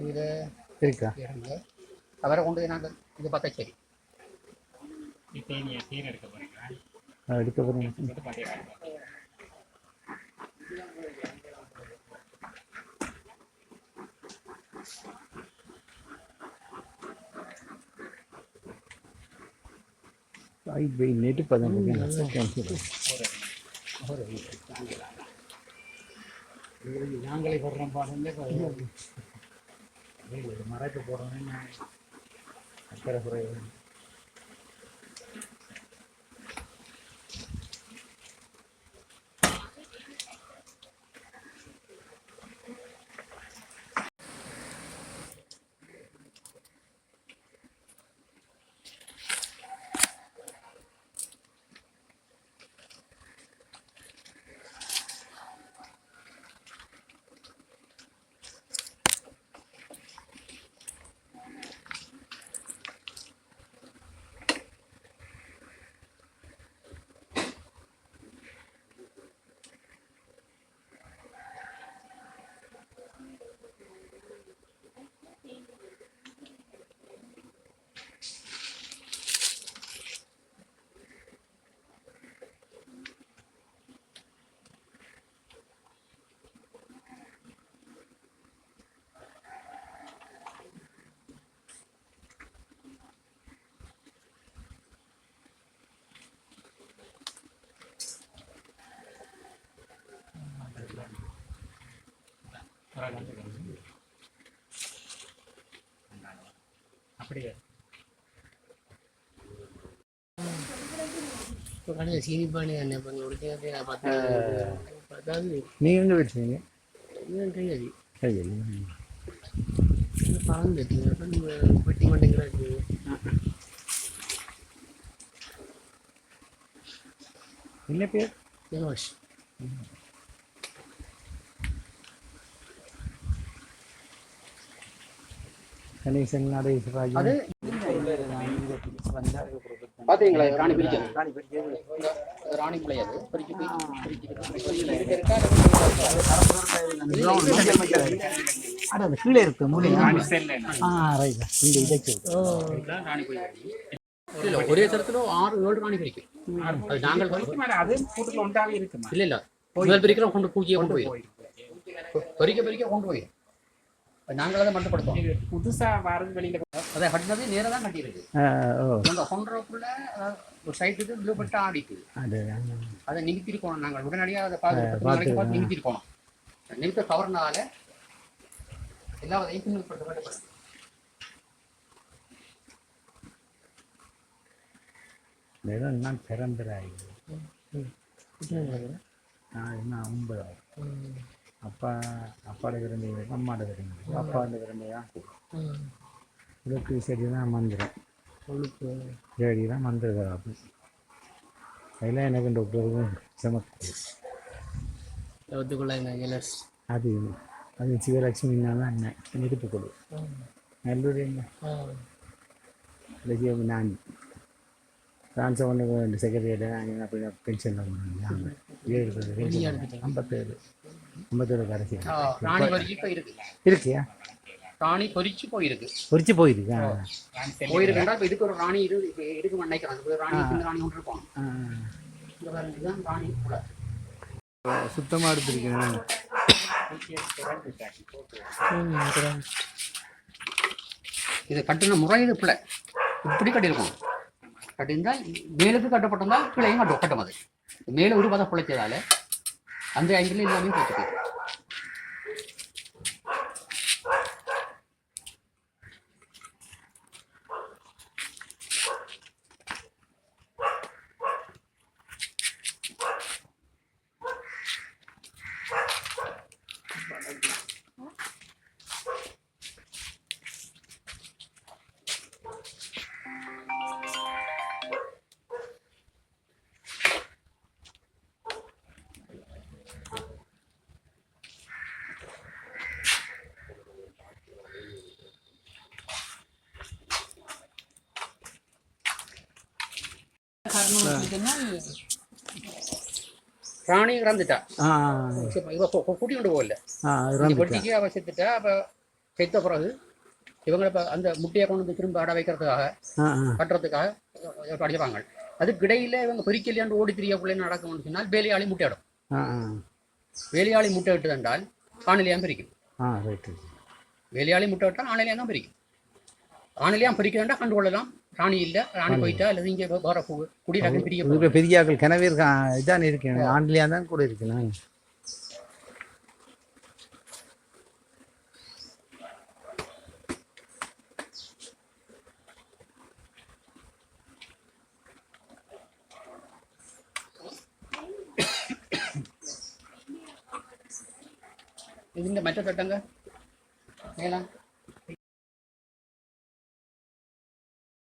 இது இருக்கா இருங்க அவரை கொண்டு போய் நாங்கள் இது பார்த்தா சரி எடுக்க போகிறேன் நேற்று 15 நாங்களே போடுறோம் பாருங்க மறைப்பு போடுறோன்னு அக்கறை குறைவு அப்படியே கடையில் சீனி பானி என்ன பண்ணி கொடுத்தேன் அதாவது நீங்கள் எங்கே வச்சுருங்க கையடி கையில் பறந்து கட்டிங்க நீங்கள் வெட்டி மாட்டேங்கிறாச்சு என்ன பேர் யவாஷ் கணேசன் நடேஷ் ராஜு அது பார்த்தீங்களா ராணி பிரிச்சது ராணி பிள்ளையாது அது கீழே இருக்கு மூலை ரைட் இந்த இதைக்கு ஒரே தரத்துல 6-7 ராணி பிரிக்கும் அது நாங்கள் அது கூட்டுல ஒன்றாவே இருக்குமா இல்ல முதல் பிரிக்கிறோம் கொண்டு பூஜையை கொண்டு போயிடும் பறிக்க கொண்டு போயிடும் நாங்கள் அதை மட்டுப்படுத்தோம் புதுசா வரது வெளியில அதை கட்டினது நேராக தான் கட்டியிருக்கு அந்த கொன்றக்குள்ள ஒரு சைட்டுக்கு ப்ளூ பட்டு ஆடிக்குது அதை நிமித்திருக்கணும் நாங்கள் உடனடியாக அதை பார்த்து நிமித்திருக்கணும் நிமித்த கவர்னால எல்லா வதையும் படுத்தப்பட்டு நான் பிறந்தராய் என்ன 9 அப்பாட விரும்பிங்க அம்மாட விரும்பிங்க அப்பாண்ட விரும்பியா உழுக்கு செடி தான் மந்திரம் செடி தான் மந்திரம் அதெல்லாம் எனக்கு டாக்டருக்கும் சமத்து அது அது சிவலட்சுமினால அண்ணன் இருப்பு கொடு நல்லூர் நான் டான்ஸை ஒன்று 2 செக்ரட்டரி அப்படி பென்ஷன் பண்ணுறாங்க 57 கரைசி இருக்கியா ராணி பொறிச்சு போயிருக்கு போயிருக்கா இப்போ இதுக்கு ஒரு ராணி இருக்கு நினைக்கிறாங்க ராணி இந்த ராணி ஒன்று இருப்பான் இதுதான் ராணி கூட சுத்தமாக எடுத்துருக்கேன் இது கட்டின முறை இது பிள்ளை இப்படி கட்டியிருக்கோம் கட்டியிருந்தால் மேலுக்கு கட்டப்பட்டிருந்தால் பிள்ளையும் கட்டும் அது மேலே ஒரு பதம் பிழைச்சதால அந்த ஆங்கிள் எல்லாமே பிழைச்சிருக்கு ராணி இறந்துட்டா இவ கூட்டி கொண்டு போகல பொட்டிக்கு அவ செத்துட்டா. அப்ப செத்த பிறகு இவங்களை இப்போ அந்த முட்டையை கொண்டு வந்து திரும்ப அடை வைக்கிறதுக்காக கட்டுறதுக்காக அடிப்பாங்க. அதுக்கு இடையில இவங்க பொறிக்கலையாண்டு ஓடி திரியக்குள்ளே நடக்கும்னு சொன்னால் வேலையாளி முட்டையிடும். வேலையாளி முட்டை விட்டு தந்தால் ஆணிலையாம் பிரிக்கும். வேலையாளி முட்டை விட்டால் ஆணிலையாம் தான் பிரிக்கும். ஆணிலையாம் பிரிக்கிறதா கண்டு கொள்ளலாம். ராணி இல்லை, ராணி போயிட்டா அல்லது இங்கே வர குடியில பிரிக்க பெரிய ஆக்கள் கிணவே இதான் இருக்கேன். ஆண்டிலையா தான் கூட இருக்கேன். ഇതിന്റെ മറ്റേ തട്ടങ്ക ഏതാ